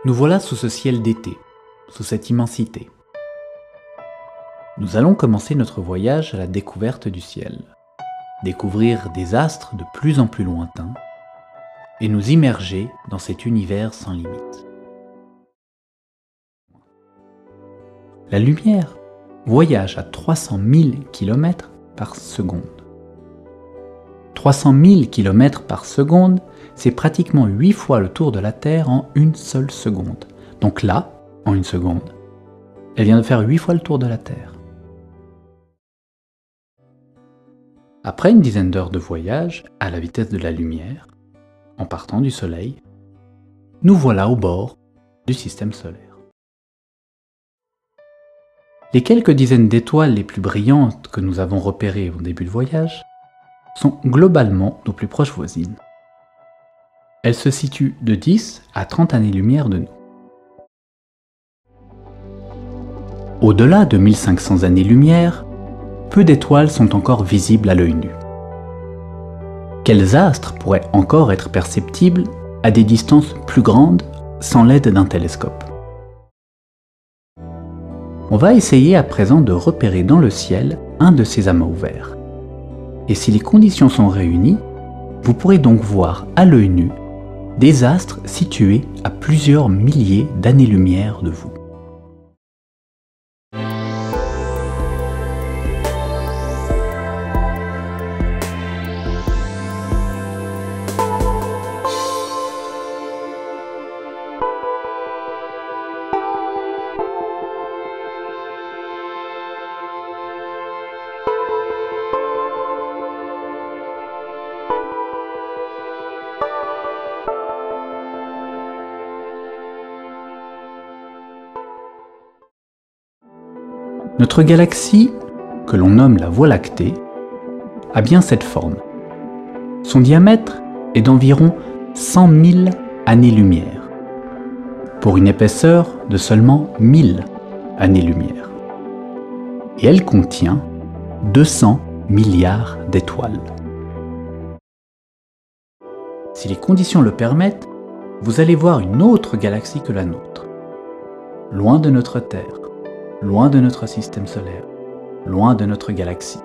Nous voilà sous ce ciel d'été, sous cette immensité. Nous allons commencer notre voyage à la découverte du ciel, découvrir des astres de plus en plus lointains et nous immerger dans cet univers sans limite. La lumière voyage à 300 000 km par seconde. 300 000 km par seconde, c'est pratiquement 8 fois le tour de la Terre en une seule seconde. Donc là, en une seconde, elle vient de faire 8 fois le tour de la Terre. Après une dizaine d'heures de voyage à la vitesse de la lumière, en partant du Soleil, nous voilà au bord du système solaire. Les quelques dizaines d'étoiles les plus brillantes que nous avons repérées au début du voyage sont globalement nos plus proches voisines. Elles se situent de 10 à 30 années-lumière de nous. Au-delà de 1500 années-lumière, peu d'étoiles sont encore visibles à l'œil nu. Quels astres pourraient encore être perceptibles à des distances plus grandes sans l'aide d'un télescope? On va essayer à présent de repérer dans le ciel un de ces amas ouverts. Et si les conditions sont réunies, vous pourrez donc voir à l'œil nu des astres situés à plusieurs milliers d'années-lumière de vous. Notre galaxie, que l'on nomme la Voie lactée, a bien cette forme. Son diamètre est d'environ 100 000 années-lumière, pour une épaisseur de seulement 1000 années-lumière. Et elle contient 200 milliards d'étoiles. Si les conditions le permettent, vous allez voir une autre galaxie que la nôtre, loin de notre Terre, loin de notre système solaire, loin de notre galaxie.